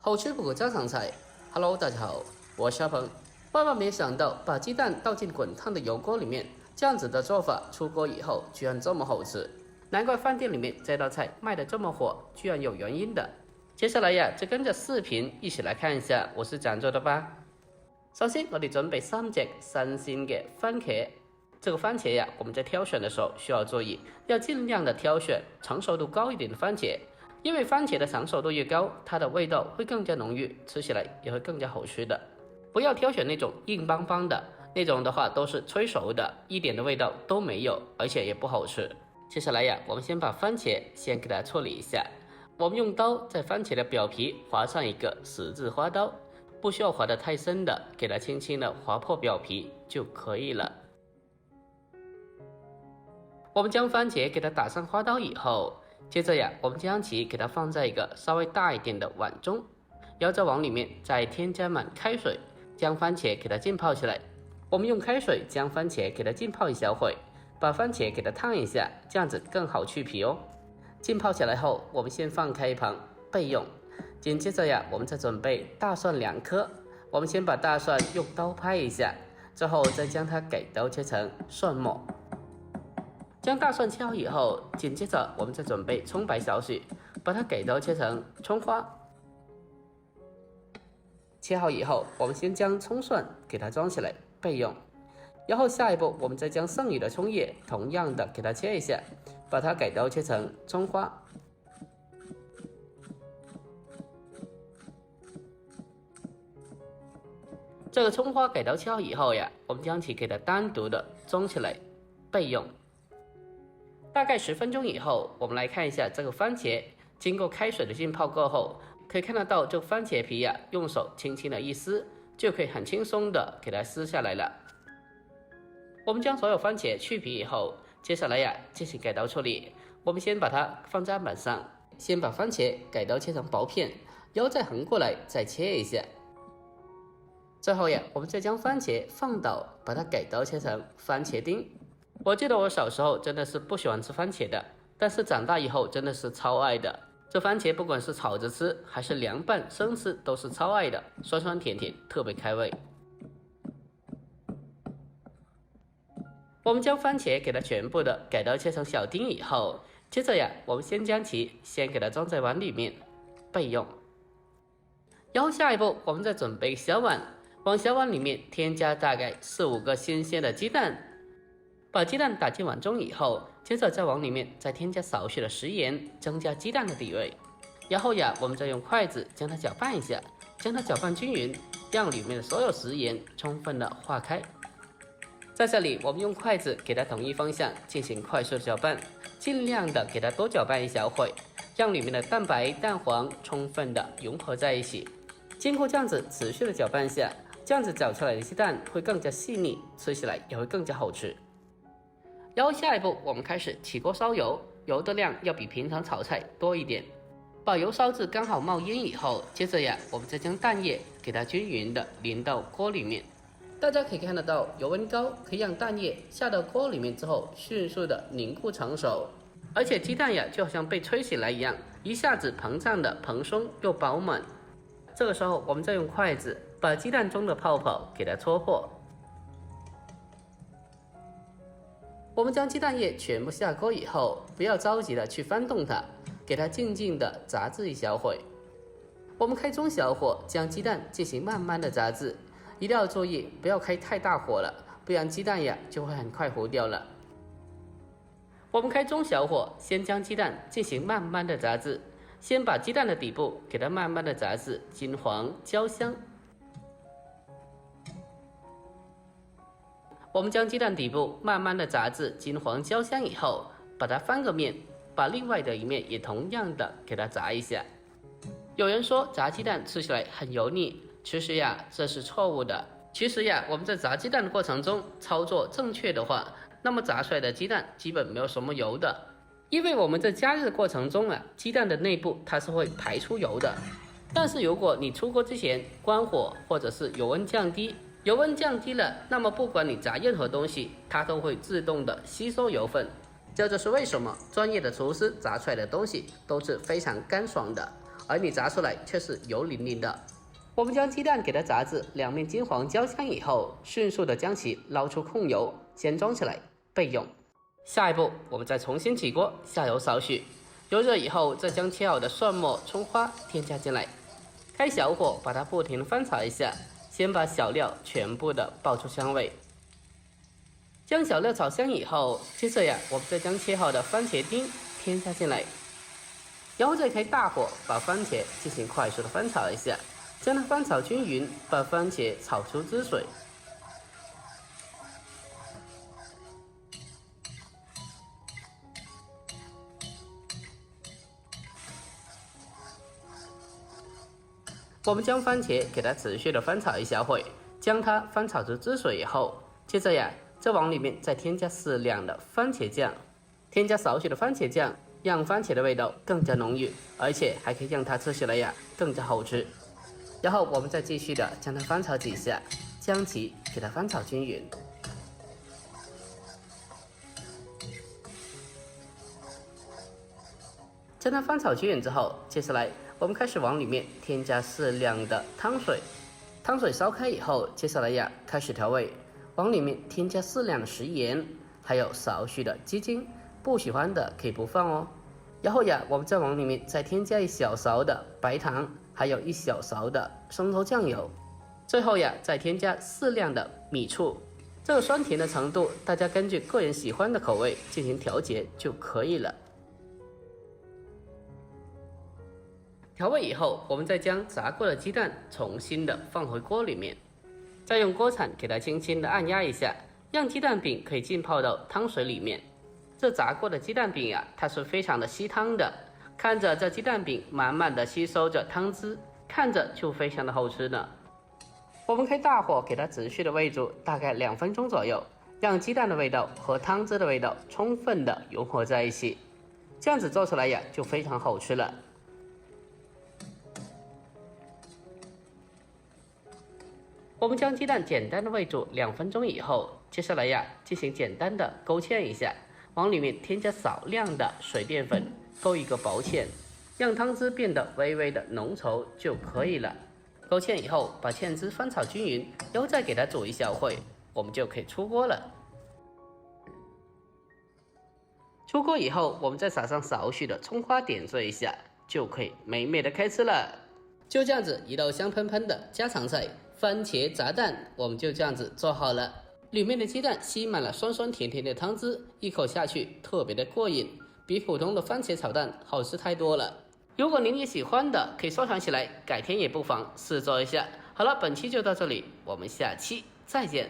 好吃不过家常菜。Hello， 大家好，我是阿鹏。万万没想到，把鸡蛋倒进滚烫的油锅里面，这样子的做法出锅以后居然这么好吃，难怪饭店里面这道菜卖得这么火，居然有原因的。接下来呀，就跟着视頻一起來看一下我是怎樣做的吧。首先，我哋準備3隻新鮮嘅番茄。這個番茄呀，我們在挑選的時候需要注意，要盡量的挑選成熟度高一點的番茄，因為番茄的成熟度越高，它的味道會更加濃郁，吃起來也會更加好吃的。不要挑選那種硬邦邦的，那種的話都是催熟的，一點的味道都沒有，而且也不好吃。接下來呀，我們先把番茄先給它處理一下。我們用刀在番茄的表皮劃上一個十字花刀，不需要劃得太深的，給它輕輕的劃破表皮就可以了。我們將番茄給它打上花刀以後，接着呀，我們將其給它放在一個稍微大一點的碗中，然後在碗裡面再添加滿開水，將番茄給它浸泡起來。我們用開水將番茄給它浸泡一小會，把番茄給它燙一下，這樣子更好去皮哦。浸泡起來後，我們先放開一旁備用。緊接着呀，我們再準備大蒜2顆，我們先把大蒜用刀拍一下，之後再將它給刀切成蒜末。將大蒜切好以後，緊接着我們再準備蔥白小許，把它給刀切成蔥花。切好以後，我們先將蔥蒜給它裝起來備用。然後下一步，我們再將剩餘的蔥葉同樣的給它切一下，把它給刀切成蔥花。這個蔥花給刀切好以後呀，我們將其給它單獨的裝起來備用。大概10分鐘以後，我們來看一下這個番茄經過開水的浸泡過後，可以看得到這個番茄皮呀，用手輕輕的一撕，就可以很輕鬆的給它撕下來了。我們將所有番茄去皮以後，接下來呀進行改刀處理。我們先把它放在案板上，先把番茄改刀切成薄片，然後再橫過來再切一下。最後呀，我們再將番茄放倒，把它改刀切成番茄丁。我記得我小時候真的是不喜歡吃番茄的，但是長大以後真的是超愛的。這番茄不管是炒着吃還是涼拌生吃都是超愛的，酸酸甜甜特別開胃。我們將番茄給它全部的改刀切成小丁以後，接着呀，我們先將其先給它裝在碗裡面備用。然後下一步我們再準備小碗，往小碗裡面添加大概4、5個新鮮的雞蛋。把雞蛋打進碗中以後，接着在碗裡面再添加少許的食鹽，增加雞蛋的底味。然後呀，我們再用筷子將它攪拌一下，將它攪拌均勻，讓裡面的所有食鹽充分的化開。在這裡，我們用筷子給它統一方向進行快速的攪拌，盡量的給它多攪拌一小會，讓裡面的蛋白、蛋黃充分的融合在一起。經過這樣子持續的攪拌下，這樣子攪出來的雞蛋會更加細膩，吃起來也會更加好吃。然後下一步，我們開始起鍋燒油，油的量要比平常炒菜多一點。把油燒至剛好冒煙以後，接着呀，我們再將蛋液給它均勻的淋到鍋裡面。大家可以看得到，油溫高可以讓蛋液下到鍋裡面之後迅速的凝固成熟，而且雞蛋呀就好像被吹起來一樣，一下子膨脹的蓬鬆又飽滿。這個時候，我們再用筷子把雞蛋中的泡泡給它戳破。我們將雞蛋液全部下鍋以後，不要着急的去翻動它，給它靜靜的炸制一小會。我們開中小火將雞蛋進行慢慢的炸制，一定要注意不要開太大火了，不然雞蛋呀就會很快糊掉了。我們開中小火先將雞蛋進行慢慢的炸制，先把雞蛋的底部給它慢慢的炸至金黃焦香。我們將雞蛋底部慢慢的炸至金黃焦香以後，把它翻個面，把另外的一面也同樣的給它炸一下。有人說炸雞蛋吃起來很油膩，其實呀這是錯誤的。其實呀我們在炸雞蛋的過程中操作正確的話，那麼炸出來的雞蛋基本沒有什麼油的。因為我們在加熱的過程中啊，雞蛋的內部它是會排出油的。但是如果你出鍋之前關火或者是油溫降低，油溫降低了，那麼不管你炸任何東西，它都會自動的吸收油分。這就是為什麼專業的廚師炸出來的東西都是非常乾爽的，而你炸出来却是油淋淋的。我们将鸡蛋给它炸至两面金黄焦香以后，迅速的将其捞出控油，先装起来备用。下一步，我们再重新起锅，下油少许，油热以后，再将切好的蒜末、葱花添加进来，开小火把它不停的翻炒一下，先把小料全部的爆出香味。将小料炒香以后，接着我们再将切好的番茄丁添加进来，然后再开大火把番茄进行快速的翻炒一下，将它翻炒均匀，把番茄炒出汁水。我们将番茄给它持续的翻炒一小会，将它翻炒出汁水以后，接着再往里面再添加适量的番茄酱，添加少许的番茄酱，让番茄的味道更加浓郁，而且还可以让它吃起来更加好吃。然后我们再继续的将它翻炒几下，将其给它翻炒均匀。将它翻炒均匀之后，接下来我们开始往里面添加适量的汤水，汤水烧开以后，接下来开始调味，往里面添加适量的食盐，还有少许的鸡精，不喜欢的可以不放哦。然后我们再往里面再添加一小勺的白糖，还有一小勺的生抽酱油，最后再添加适量的米醋。这个酸甜的程度，大家根据个人喜欢的口味进行调节就可以了。调味以后，我们再将炸过的鸡蛋重新的放回锅里面，再用锅铲给它轻轻的按压一下，让鸡蛋饼可以浸泡到汤水里面。这炸过的鸡蛋饼它是非常的吸汤的，看着这鸡蛋饼满满的吸收着汤汁，看着就非常的好吃呢。我们开大火给它持续的煨煮大概2分钟左右，让鸡蛋的味道和汤汁的味道充分的融合在一起，这样子做出来就非常好吃了。我们将鸡蛋简单的煨煮2分钟以后，接下来进行简单的勾芡一下，往里面添加少量的水淀粉，勾一个薄芡，让汤汁变得微微的浓稠就可以了。勾芡以后，把芡汁翻炒均匀，然后再给它煮一小会，我们就可以出锅了。出锅以后，我们再撒上少许的葱花点缀一下，就可以美美的开吃了。就这样子，一道香喷喷的家常菜番茄炸蛋，我们就这样子做好了。里面的鸡蛋吸满了酸酸甜甜的汤汁，一口下去特别的过瘾，比普通的番茄炒蛋好吃太多了。如果您也喜欢的，可以收藏起来，改天也不妨试做一下。好了，本期就到这里，我们下期再见。